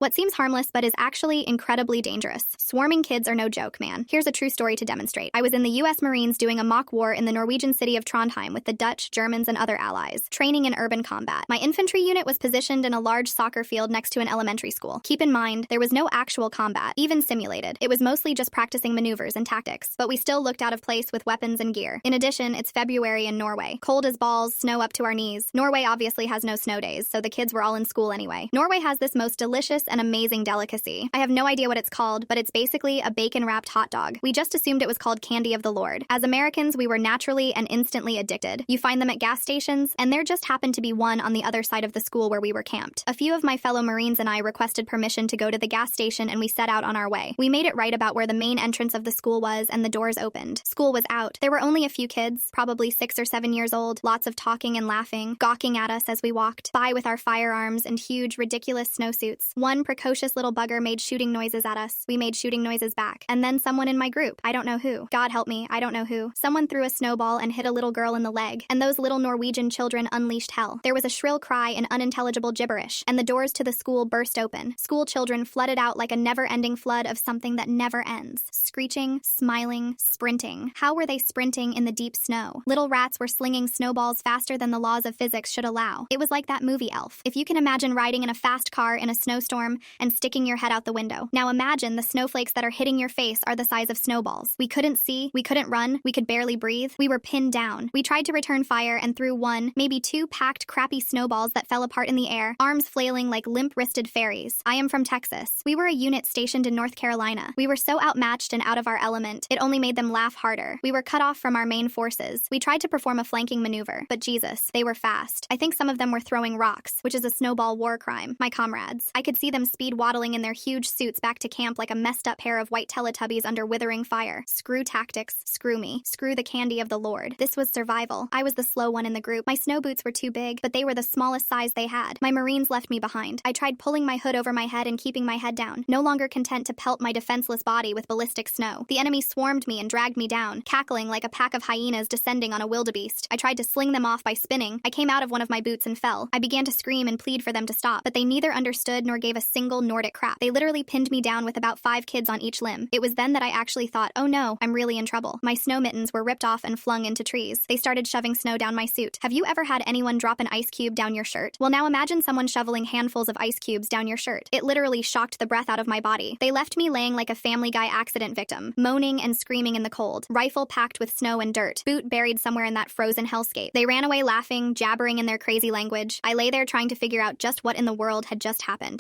What seems harmless but is actually incredibly dangerous. Swarming kids are no joke, man. Here's a true story to demonstrate. I was in the US Marines doing a mock war in the Norwegian city of Trondheim with the Dutch, Germans, and other allies, training in urban combat. My infantry unit was positioned in a large soccer field next to an elementary school. Keep in mind, there was no actual combat, even simulated. It was mostly just practicing maneuvers and tactics, but we still looked out of place with weapons and gear. In addition, it's February in Norway. Cold as balls, snow up to our knees. Norway obviously has no snow days, so the kids were all in school anyway. Norway has this most delicious and amazing delicacy. I have no idea what it's called, but it's basically a bacon-wrapped hot dog. We just assumed it was called candy of the Lord. As Americans, we were naturally and instantly addicted. You find them at gas stations, and there just happened to be one on the other side of the school where we were camped. A few of my fellow Marines and I requested permission to go to the gas station, and we set out on our way. We made it right about where the main entrance of the school was, and the doors opened. School was out. There were only a few kids, probably 6 or 7 years old, lots of talking and laughing, gawking at us as we walked by with our firearms and huge, ridiculous snowsuits. One precocious little bugger made shooting noises at us. We made shooting noises back. And then someone in my group, I don't know who. God help me, I don't know who. Someone threw a snowball and hit a little girl in the leg, and those little Norwegian children unleashed hell. There was a shrill cry in unintelligible gibberish, and the doors to the school burst open. School children flooded out like a never-ending flood of something that never ends. Screeching, smiling, sprinting. How were they sprinting in the deep snow? Little rats were slinging snowballs faster than the laws of physics should allow. It was like that movie Elf. If you can imagine riding in a fast car in a snowstorm and sticking your head out the window. Now imagine the snowflakes that are hitting your face are the size of snowballs. We couldn't see, we couldn't run, we could barely breathe. We were pinned down. We tried to return fire and threw one, maybe two packed crappy snowballs that fell apart in the air, arms flailing like limp-wristed fairies. I am from Texas. We were a unit stationed in North Carolina. We were so outmatched and out of our element, it only made them laugh harder. We were cut off from our main forces. We tried to perform a flanking maneuver, but Jesus, they were fast. I think some of them were throwing rocks, which is a snowball war crime. My comrades. I could see them speed waddling in their huge suits back to camp like a messed up pair of white Teletubbies under withering fire. Screw tactics, screw me, screw the candy of the Lord. This was survival. I was the slow one in the group. My snow boots were too big, but they were the smallest size they had. My Marines left me behind. I tried pulling my hood over my head and keeping my head down, no longer content to pelt my defenseless body with ballistic snow. The enemy swarmed me and dragged me down, cackling like a pack of hyenas descending on a wildebeest. I tried to sling them off by spinning. I came out of one of my boots and fell. I began to scream and plead for them to stop, but they neither understood nor gave a single Nordic crap. They literally pinned me down with about 5 kids on each limb. It was then that I actually thought, oh no, I'm really in trouble. My snow mittens were ripped off and flung into trees. They started shoving snow down my suit. Have you ever had anyone drop an ice cube down your shirt? Well, now imagine someone shoveling handfuls of ice cubes down your shirt. It literally shocked the breath out of my body. They left me laying like a Family Guy accident victim, moaning and screaming in the cold, rifle packed with snow and dirt, boot buried somewhere in that frozen hellscape. They ran away laughing, jabbering in their crazy language. I lay there trying to figure out just what in the world had just happened.